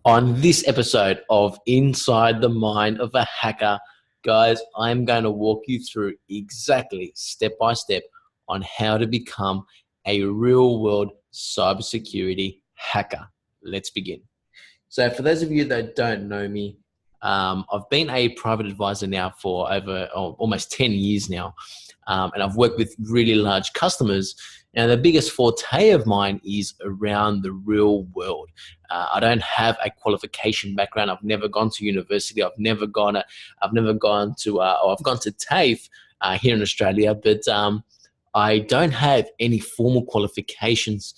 On this episode of Inside the Mind of a Hacker, guys, I'm going to walk you through exactly step by step on how to become a real world cybersecurity hacker. Let's begin. So for those of you that don't know me, I've been a private advisor now for over almost 10 years now. And I've worked with really large customers. Now, the biggest forte of mine is around the real world. I don't have a qualification background. I've never gone to university. I've gone to TAFE here in Australia, but I don't have any formal qualifications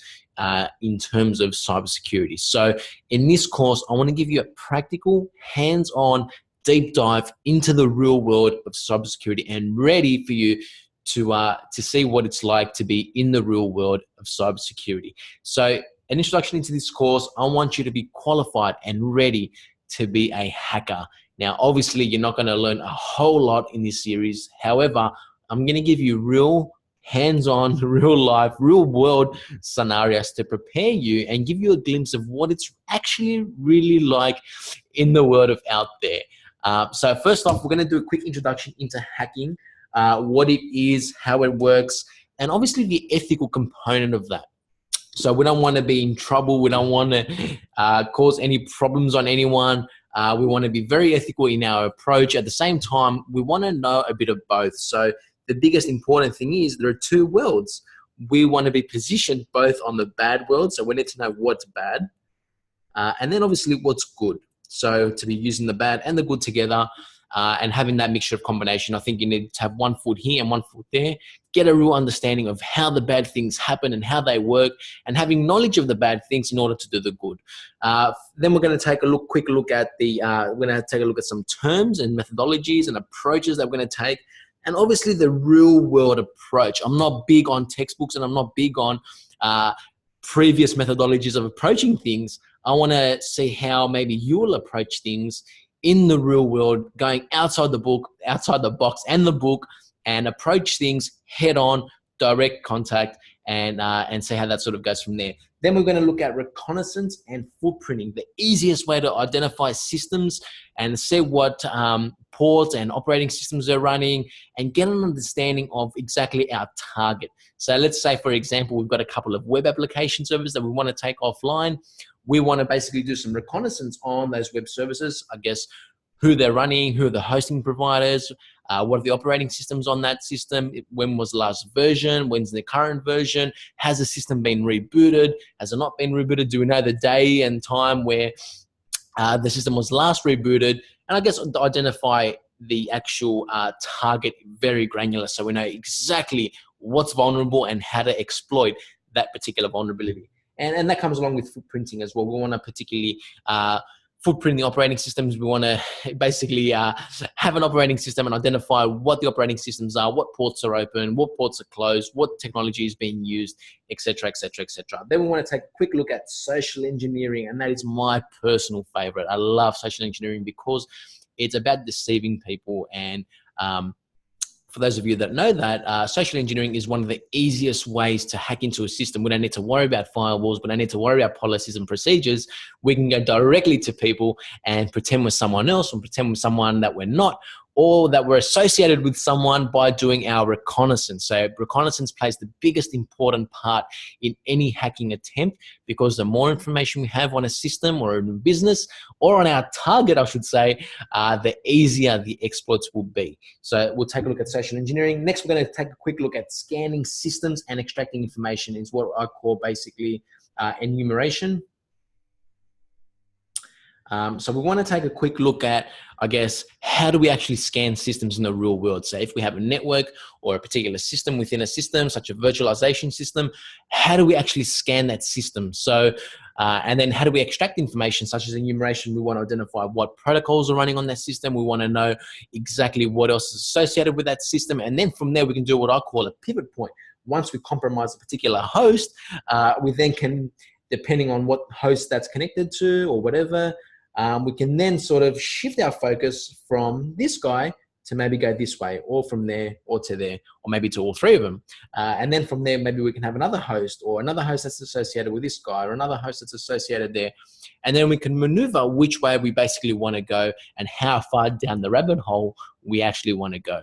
in terms of cybersecurity. So in this course, I want to give you a practical, hands-on deep dive into the real world of cybersecurity and ready for you to see what it's like to be in the real world of cybersecurity. So an introduction into this course, I want you to be qualified and ready to be a hacker. Now, obviously, you're not going to learn a whole lot in this series. However, I'm going to give you real hands-on, real life, real world scenarios to prepare you and give you a glimpse of what it's actually really like in the world of out there. So first off, we're going to do a quick introduction into hacking, what it is, how it works, and obviously the ethical component of that. So we don't want to be in trouble. We don't want to cause any problems on anyone. We want to be very ethical in our approach. At the same time, we want to know a bit of both. So the biggest important thing is there are two worlds. We want to be positioned both on the bad world. So we need to know what's bad. And then obviously what's good. So to be using the bad and the good together and having that mixture of combination, I think you need to have one foot here and one foot there. Get a real understanding of how the bad things happen and how they work, and having knowledge of the bad things in order to do the good. Then we're going to take a quick look at some terms and methodologies and approaches that we're going to take. And obviously the real world approach. I'm not big on textbooks and I'm not big on previous methodologies of approaching things. I want to see how maybe you'll approach things in the real world, going outside the box and the book, and approach things head on, direct contact, and see how that sort of goes from there. Then we're going to look at reconnaissance and footprinting, the easiest way to identify systems and see what ports and operating systems are running, and get an understanding of exactly our target. So let's say, for example, we've got a couple of web application servers that we want to take offline. We want to basically do some reconnaissance on those web services, I guess, who they're running, who are the hosting providers, what are the operating systems on that system, when was the last version, when's the current version, has the system been rebooted, has it not been rebooted, do we know the day and time where the system was last rebooted, and I guess to identify the actual target very granular so we know exactly what's vulnerable and how to exploit that particular vulnerability. And that comes along with footprinting as well. We want to particularly footprint the operating systems. We want to basically have an operating system and identify what the operating systems are, what ports are open, what ports are closed, what technology is being used, etc., etc., etc. Then we want to take a quick look at social engineering, and that is my personal favorite. I love social engineering because it's about deceiving people. And for those of you that know that, social engineering is one of the easiest ways to hack into a system. We don't need to worry about firewalls. We don't need to worry about policies and procedures. We can go directly to people and pretend we're someone else, or pretend we're someone that we're not, or that we're associated with someone by doing our reconnaissance. So reconnaissance plays the biggest important part in any hacking attempt, because the more information we have on a system or a business, or on our target, I should say, the easier the exploits will be. So we'll take a look at social engineering. Next, we're going to take a quick look at scanning systems and extracting information. Is what I call basically enumeration. So we want to take a quick look at, I guess, how do we actually scan systems in the real world? So if we have a network or a particular system within a system, such a virtualization system, how do we actually scan that system? So, and then how do we extract information such as enumeration? We want to identify what protocols are running on that system. We want to know exactly what else is associated with that system. And then from there, we can do what I call a pivot point. Once we compromise a particular host, we then can, depending on what host that's connected to or whatever, we can then sort of shift our focus from this guy to maybe go this way, or from there, or to there, or maybe to all three of them. And then from there, maybe we can have another host, or another host that's associated with this guy, or another host that's associated there. And then we can maneuver which way we basically want to go and how far down the rabbit hole we actually want to go.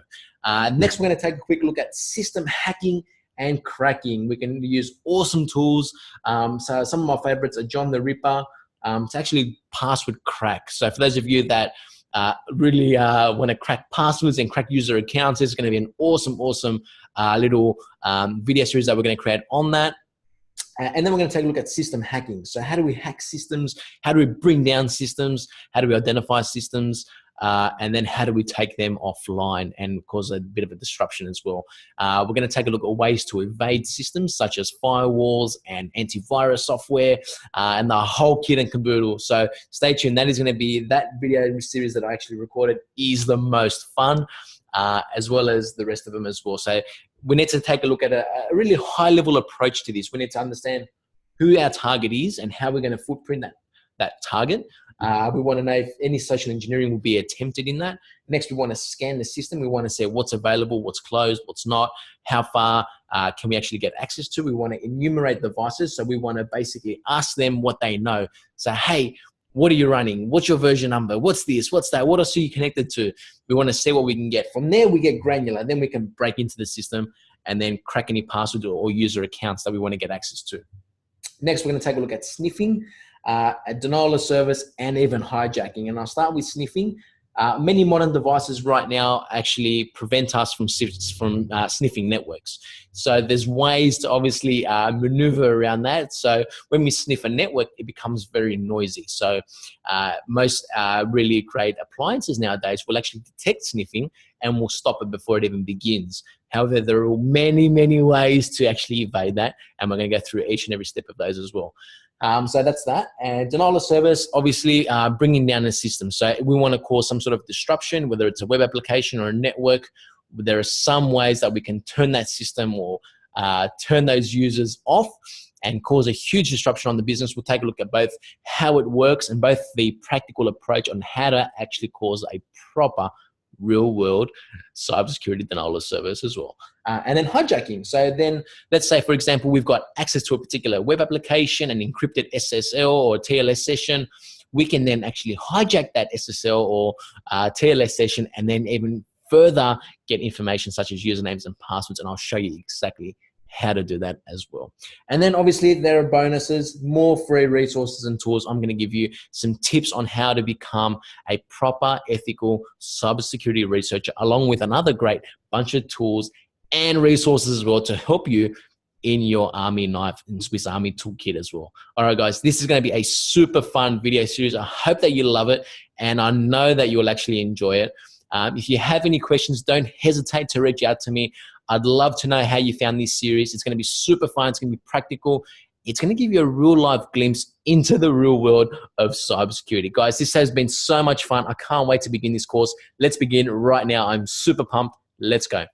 Next, we're going to take a quick look at system hacking and cracking. We can use awesome tools. So some of my favorites are John the Ripper, to actually password crack. So for those of you that really want to crack passwords and crack user accounts, there's going to be an awesome little video series that we're going to create on that. And then we're going to take a look at system hacking. So how do we hack systems? How do we bring down systems? How do we identify systems? And then how do we take them offline and cause a bit of a disruption as well? We're going to take a look at ways to evade systems such as firewalls and antivirus software, and the whole kit and caboodle. So stay tuned. That is going to be, that video series that I actually recorded is the most fun, as well as the rest of them as well. So we need to take a look at a really high level approach to this. We need to understand who our target is and how we're going to footprint that target. We want to know if any social engineering will be attempted in that. Next, we want to scan the system. We want to say what's available, what's closed, what's not, how far can we actually get access to. We want to enumerate devices. So we want to basically ask them what they know. So, hey, what are you running? What's your version number? What's this? What's that? What else are you connected to? We want to see what we can get. From there, we get granular. Then we can break into the system and then crack any passwords or user accounts that we want to get access to. Next, we're going to take a look at sniffing, denial of service, and even hijacking. And I'll start with sniffing. Many modern devices right now actually prevent us from sniffing networks. So there's ways to obviously maneuver around that. So when we sniff a network, it becomes very noisy. So most really great appliances nowadays will actually detect sniffing and will stop it before it even begins. However, there are many ways to actually evade that, and we're going to go through each and every step of those as well. So that's that. And denial of service, obviously bringing down the system. So we want to cause some sort of disruption, whether it's a web application or a network. There are some ways that we can turn that system or turn those users off and cause a huge disruption on the business. We'll take a look at both how it works and both the practical approach on how to actually cause a proper real world cybersecurity denial of service as well. And then hijacking. So then let's say, for example, we've got access to a particular web application, an encrypted SSL or TLS session. We can then actually hijack that SSL or TLS session and then even further get information such as usernames and passwords. And I'll show you exactly how to do that as well. And then obviously there are bonuses, more free resources and tools. I'm going to give you some tips on how to become a proper ethical cybersecurity researcher, along with another great bunch of tools and resources as well to help you in your Army knife and Swiss Army toolkit as well. All right, guys, this is going to be a super fun video series. I hope that you love it, and I know that you will actually enjoy it. If you have any questions, don't hesitate to reach out to me. I'd love to know how you found this series. It's going to be super fun. It's going to be practical. It's going to give you a real life glimpse into the real world of cybersecurity. Guys, this has been so much fun. I can't wait to begin this course. Let's begin right now. I'm super pumped. Let's go.